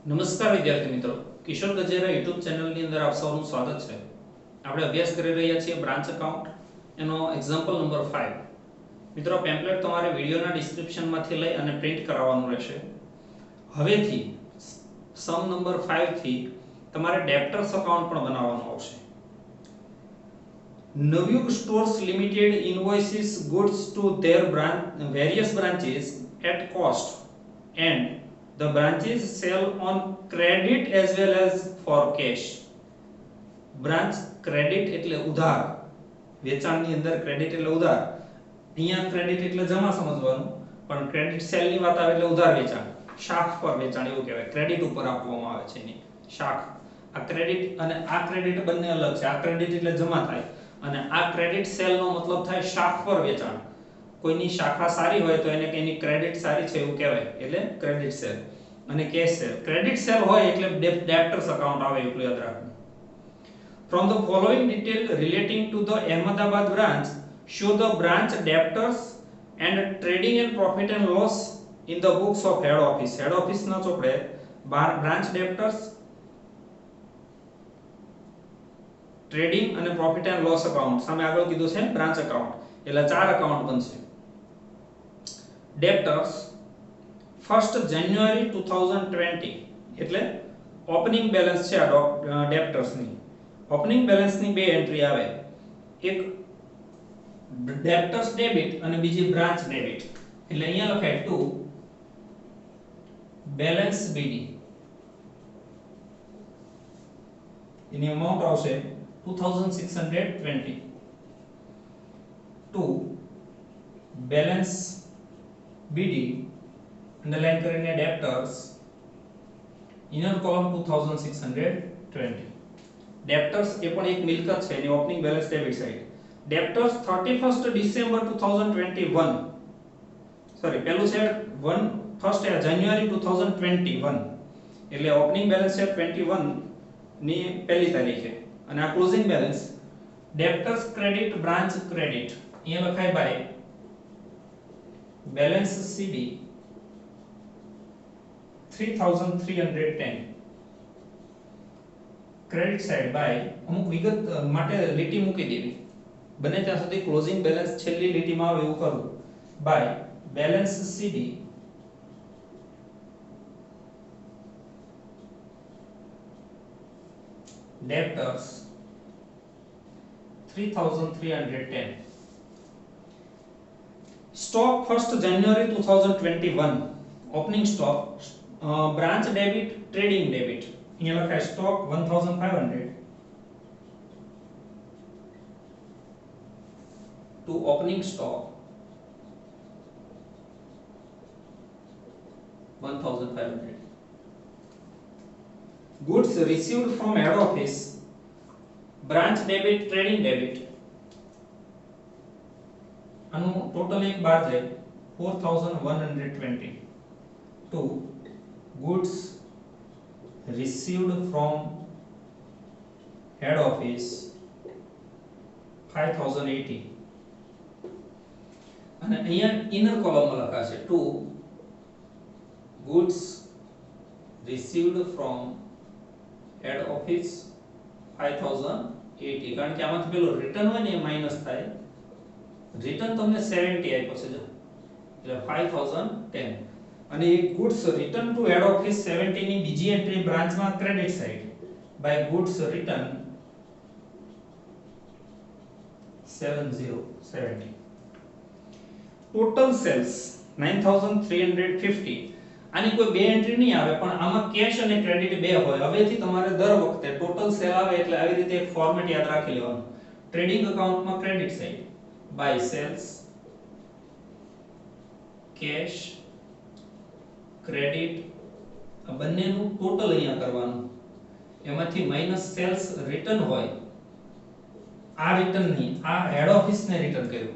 નમસ્કાર વિદ્યાર્થી મિત્રો, કિશોર ગજેરા યુટ્યુબ ચેનલની અંદર આપ સૌનું સ્વાગત છે. આપણે અભ્યાસ કરી રહ્યા છીએ બ્રાન્ચ એકાઉન્ટ એનો એક્ઝામ્પલ નંબર 5. મિત્રો, પેમ્પલેટ તમારે વિડિયોના ડિસ્ક્રિપ્શનમાંથી લઈ અને પ્રિન્ટ કરાવવાનું રહેશે. હવેથી સમ નંબર 5 થી તમારે ડેપ્ટર્સ એકાઉન્ટ પણ બનાવવાનું આવશે. Navyug stores limited invoices goods to their various branches at cost and the branches sell on credit as well as for cash. Branch credit એટલે ઉધાર, વેચાણની અંદર ક્રેડિટ એટલે ઉધાર. અહીંયા ક્રેડિટ એટલે જમા સમજવાનું, પણ ક્રેડિટ સેલ ની વાત આવે એટલે ઉધાર વેચાણ, શાખ પર વેચાણ એવું કહેવાય. ક્રેડિટ ઉપર આપવામાં આવે છે એની શાખ. આ ક્રેડિટ અને આ ક્રેડિટ બંને અલગ છે. આ ક્રેડિટ એટલે જમા થાય અને આ ક્રેડિટ સેલ નો મતલબ થાય શાખ પર વેચાણ. કોઈની શાખા સારી હોય તો એને એની ક્રેડિટ સારી છે એવું કહેવાય, એટલે ક્રેડિટ સેલ. અને કેશ સેલ, ક્રેડિટ સેલ હોય એટલે ડેપ્ટર્સ એકાઉન્ટ આવે, એટલું યાદ રાખવું. From the following detail relating to the Ahmedabad branch, show the branch debtors and trading and profit and loss in the books of head office. Head office ના ચોપડે branch debtors, trading અને profit and loss account સામે આગળ કીધું છે branch account, એટલે ચાર account બનશે. debtors 1st January 2020 એટલે ઓપનિંગ બેલેન્સ છે આ ડેપ્ટર્સ ની. ઓપનિંગ બેલેન્સ ની બે એન્ટ્રી આવે, એક ડેપ્ટર્સ ડેબિટ અને બીજી બ્રાન્ચ ડેબિટ. એટલે અહીંયા લખાય ટુ બેલેન્સ બીડી, એની અમાઉન્ટ આવશે 2620. ટુ બેલેન્સ બીડી અંડરલાઈન કરીને ડેપ્ટર્સ ઇનર કોલમ 2620. ડેપ્ટર્સ એ પણ એક મિલકત છે, એની opening balance debit side. Debtors 31st December 2021, sorry પહેલું છે 1st જાન્યુઆરી 2021, એટલે ઓપનિંગ બેલેન્સ છે 21 ની પહેલી તારીખે. અને આ closing balance debtors credit branch credit, અહીંયા લખાય by balance CD 3310. Credit side by, અમુક વિગત માટે લીટી મૂકી દેવી, બને ત્યાં સુધી ક્લોઝિંગ બેલેન્સ છેલ્લી લીટીમાં આવે એવું કરવું. By balance CD debtors 3310. stock 1st January 2021 opening stock, branch debit trading debit, અહીંયા લખાય stock 1500 to opening stock 1500. goods received from head office, branch debit trading debit, આનું ટોટલ એક બાર જાય 4120 to goods received from head office 5080. અને અહીંયા inner કોલમમાં લખાશે to goods received from head office 5080, કારણ કે આમાંથી પેલો રિટર્ન હોય ને એ માઈનસ થાય. રિટર્ન તમને 70 આપ્યો છે જો, એટલે 5010. અને એ goods return to head office 70 ની બીજી એન્ટ્રી બ્રાન્ચમાં credit side by goods return 7070. Total sales 9350. આની કોઈ બે એન્ટ્રી નહીં આવે, પણ આમાં કેશ અને ક્રેડિટ બે હોય. હવેથી તમારે દર વખતે ટોટલ સેલ આવે એટલે આવી રીતે એક ફોર્મેટ યાદ રાખી લેવાનું. ટ્રેડિંગ એકાઉન્ટમાં credit side by sales, cash, credit, આ બંનેનું ટોટલ અહીંયા કરવાનું. એમાંથી માઈનસ સેલ્સ રિટર્ન હોય, આ રિટર્ન નહીં, આ હેડ ઓફિસને રિટર્ન કર્યું.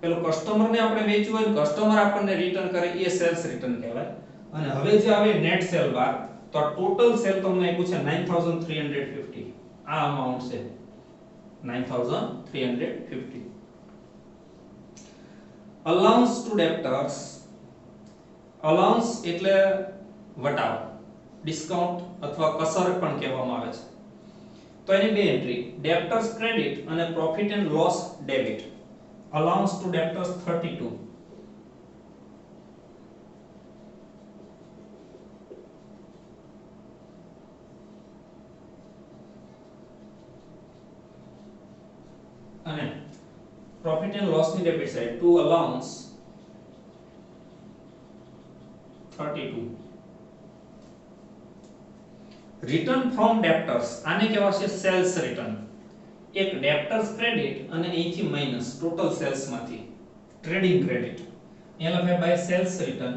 પેલો કસ્ટમરને આપણે વેચવું હોય, કસ્ટમર આપણને રિટર્ન કરે એ સેલ્સ રિટર્ન કહેવાય. અને હવે જે આવે નેટ સેલ બાર, તો આ ટોટલ સેલ તમને આપ્યું છે 9350. આ અમાઉન્ટ છે 9350. allowance to debtors, allowance એટલે વટાવ, ડિસ્કાઉન્ટ અથવા કસર પણ કહેવામાં આવે છે. તો એની બે એન્ટ્રી, ડેપ્ટર્સ ક્રેડિટ અને profit and loss debit. Allowance to debtors 32. અને પ્રોફિટ એન્ડ લોસ ની debit side to allowance 32. Return from debtors, આને કહેવાશે સેલ્સ રિટર્ન. એક ડેપ્ટર્સ ક્રેડિટ અને અહીંથી માઈનસ ટોટલ સેલ્સ માંથી ટ્રેડિંગ ક્રેડિટ, એ લખાય બાય સેલ્સ રિટર્ન.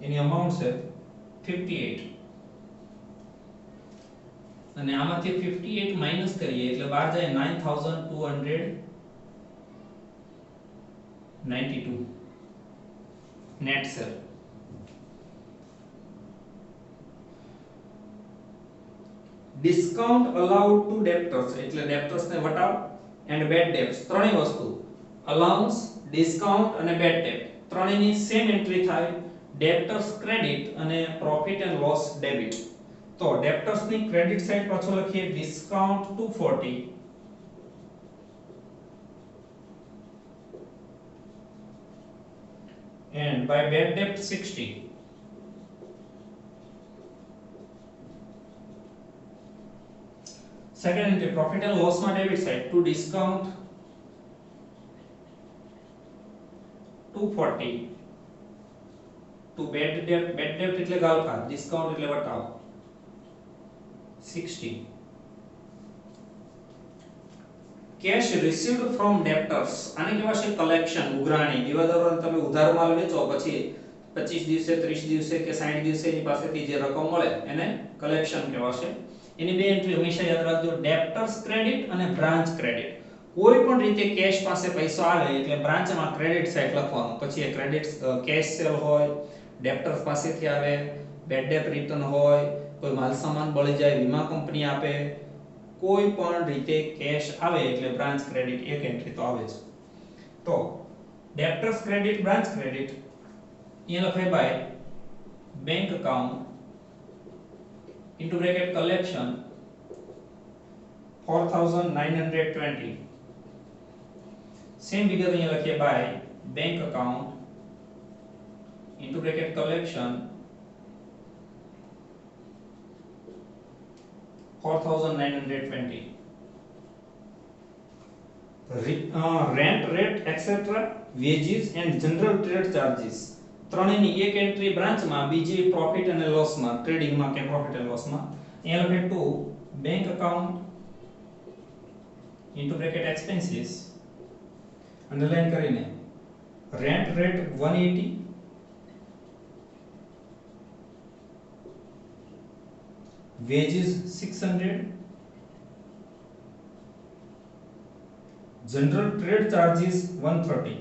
એની અમાઉન્ટ છે 58 અને આમાંથી 58 માઈનસ કરીએ એટલે બહાર જાય 9292 net cell. Discount allowed two debtors એટલે ડેપ્ટર્સ ને વટાવ એન્ડ બેડ ડેબ્ટ્સ, ત્રણેય વસ્તુ અલાઉન્સ, ડિસ્કાઉન્ટ અને બેડ ડેબ્ટ ત્રણેયની સેમ એન્ટ્રી થાય ડેપ્ટર્સ ક્રેડિટ અને પ્રોફિટ એન્ડ લોસ ડેબિટ. તો ડેપ્ટર્સ ની ક્રેડિટ સાઇડ પાછો લખીએ discount 240 and by bad debt 60. Second entry, profit and loss માં debit side to discount 240 to bad debt એટલે ગાળકા, discount એટલે વટાવ 60. કેશ રિસીવ્ડ ફ્રોમ ડેપ્ટર્સ, આને કહેવાશે કલેક્શન, ઉઘરાણી. દેવાદારોને તમે ઉધાર માલ વેચો પછી 25 દિવસે 30 દિવસે કે 60 દિવસે એની પાસેથી જે રકમ મળે એને કલેક્શન કહેવાશે. એની બે એન્ટ્રી હંમેશા યાદ રાખજો, ડેપ્ટર્સ ક્રેડિટ અને બ્રાન્ચ ક્રેડિટ. કોઈ પણ રીતે કેશ પાસે પૈસા આવે એટલે બ્રાન્ચમાં ક્રેડિટ સાઇડ લખવાનું, પછી એ ક્રેડિટ કેશ સેલ હોય, ડેપ્ટર્સ પાસેથી આવે, બેડ ડેટ રિટર્ન હોય, કોઈ માલ સામાન બળી જાય, વીમા કંપની આપે, કોઈ પણ રીતે કેશ આવે એટલે બ્રાન્ચ ક્રેડિટ એક એન્ટ્રી તો આવે જ. તો ડેપ્ટર્સ ક્રેડિટ, બ્રાન્ચ ક્રેડિટ એ લખાય by bank account into bracket collection 4920. Same વિગત અહીંયા લખીએ by bank account into bracket collection 4920. Rent rate etc, wages and general trade charges ત્રણેયની એક એન્ટ્રી બ્રાન્ચમાં, બીજી પ્રોફિટ અને લોસમાં, ટ્રેડિંગમાં કે પ્રોફિટ એન્ડ લોસમાં. અહીંયા લખે to bank account into bracket expenses underline કરીને rent rate 180, wages 600, general trade charges 130.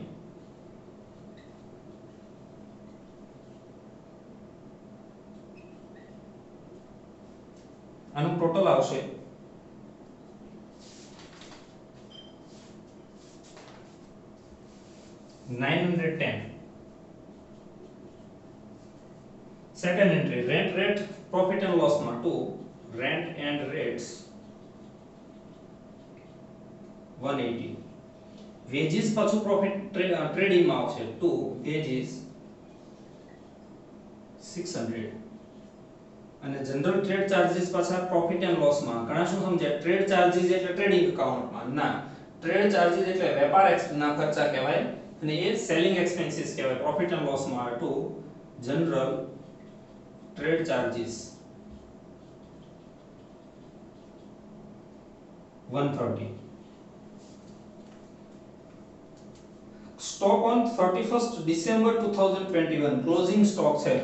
આનું total આવશે 910. Second entry, rent rate profit and loss માં to rent and rates 180. Wages પાછું પ્રોફિટ ટ્રેડિંગ માં આવશે ટુ વેજીસ 600 અને જનરલ ટ્રેડ ચાર્જીસ પાછા profit and loss માં. ઘણા શું સમજે ટ્રેડ ચાર્જીસ એટલે ટ્રેડિંગ એકાઉન્ટ માં, ના, ટ્રેડ ચાર્જીસ એટલે વેપાર ના ખર્ચા કહેવાય અને એ સેલિંગ એક્સપેન્સીસ કહેવાય. પ્રોફિટ એન્ડ લોસ માં to general trade charges 130. Stock on 31st December 2021 closing stock છે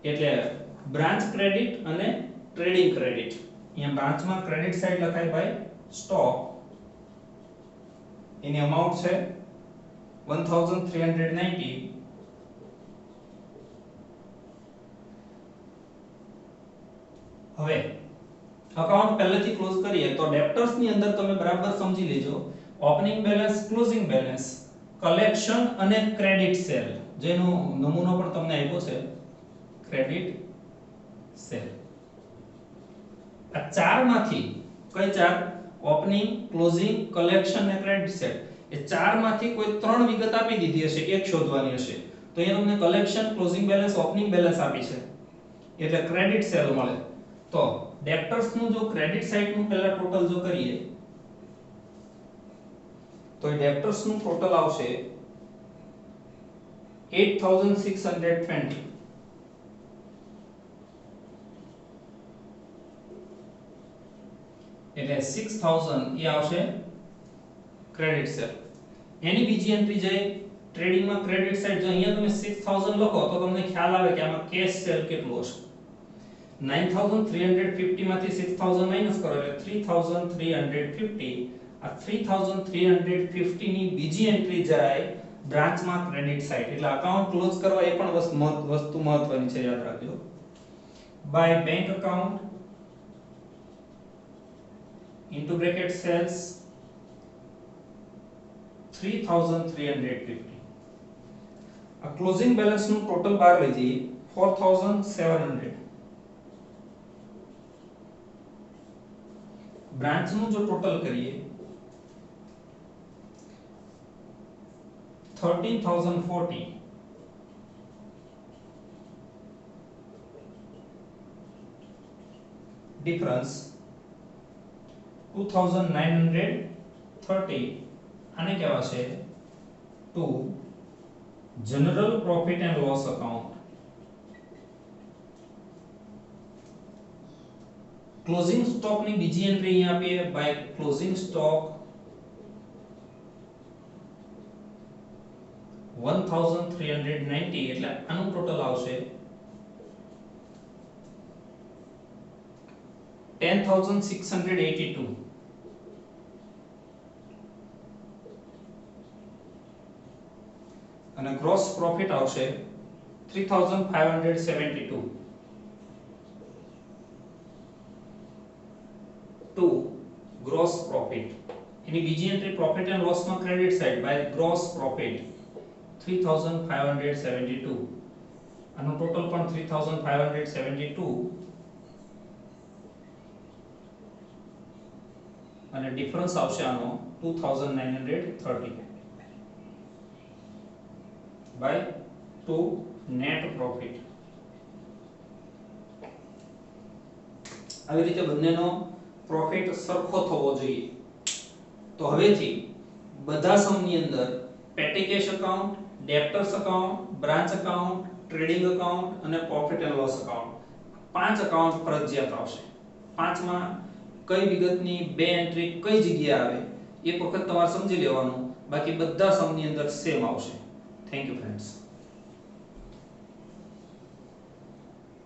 એટલે બ્રાન્ચ ક્રેડિટ અને ટ્રેડિંગ ક્રેડિટ. અહીંયા બ્રાન્ચમાં ક્રેડિટ સાઇડ લખાય બાય સ્ટોક, એની અમાઉન્ટ છે 1390. હવે અકાઉન્ટ પહેલેથી ક્લોઝ કરીએ તો ડેપ્ટર્સ ની અંદર તમે બરાબર સમજી લેજો opening balance, closing balance, collection અને ક્રેડિટ સેલ, જેનો નમૂનો પણ તમને આપ્યો છે, ક્રેડિટ સેલ. આ ચારમાંથી કઈ ચાર? ઓપનિંગ, ક્લોઝિંગ, કલેક્શન અને ક્રેડિટ સેલ. એ ચારમાંથી કોઈ ત્રણ વિગત આપી દીધી હશે, એક શોધવાની હશે. તો અહીંયા તમને collection, closing balance, opening balance આપી છે, એટલે ક્રેડિટ સેલ મળે. તો ડેબ્ટર્સ નું જો ક્રેડિટ સાઈડ નું પહેલા ટોટલ જો કરીએ તો ડેબ્ટર્સ નું ટોટલ આવશે 8620. એટલે 6000 એ આવશે ક્રેડિટ સેલ. એની બીજી એન્ટ્રી જાય ટ્રેડિંગ માં ક્રેડિટ સાઈડ. જો અહીંયા તમે 6000 લખો તો તમને ખ્યાલ આવે કે આમાં કેશ સેલ કેટલું હશે. 9350 માંથી 6000 માઈનસ કરો એટલે 3350. આ 3350 ની બીજી એન્ટ્રી જાય બ્રાન્ચમાં ક્રેડિટ સાઈડ. એટલે અકાઉન્ટ ક્લોઝ કરવા એ પણ વસ્તુ મહત્વની છે, યાદ રાખજો. By bank account into bracket cells 3350. આ ક્લોઝિંગ બેલેન્સ નું ટોટલ બહાર લઈ જઈએ 4700. બ્રાન્ચ નું જો ટોટલ કરીએ 13040. ડિફરન્સ 2930. આને કહેવાશે to general profit and loss account. Closing stock ની બીજી એન્ટ્રી અહીંયા આપીએ બાય ક્લોઝિંગ સ્ટોક 1390. એટલે આનું ટોટલ આવશે 10682. અને ગ્રોસ પ્રોફિટ આવશે 3572. Two gross profit. એની બીજી એન્ટ્રી પ્રોફિટ એન્ડ લોસ માં credit side by gross profit 3572. આનું ટોટલ પણ 3572. અને ડિફરન્સ આવશે આનો 2930 બાય 2 નેટ પ્રોફિટ. આવી રીતે બંનેનો પ્રોફિટ સરખો થવો જોઈએ. તો હવેથી બધા સમની અંદર petty cash account, debtors account, branch account, trading account અને પ્રોફિટ એન્ડ લોસ અકાઉન્ટ, પાંચ અકાઉન્ટ ફરજિયાત આવશે. પાંચમાં કઈ વિગતની બે એન્ટ્રી કઈ જગ્યાએ આવે એક વખત તમારે સમજી લેવાનું, બાકી બધા સમની અંદર સેમ આવશે. Thank you friends.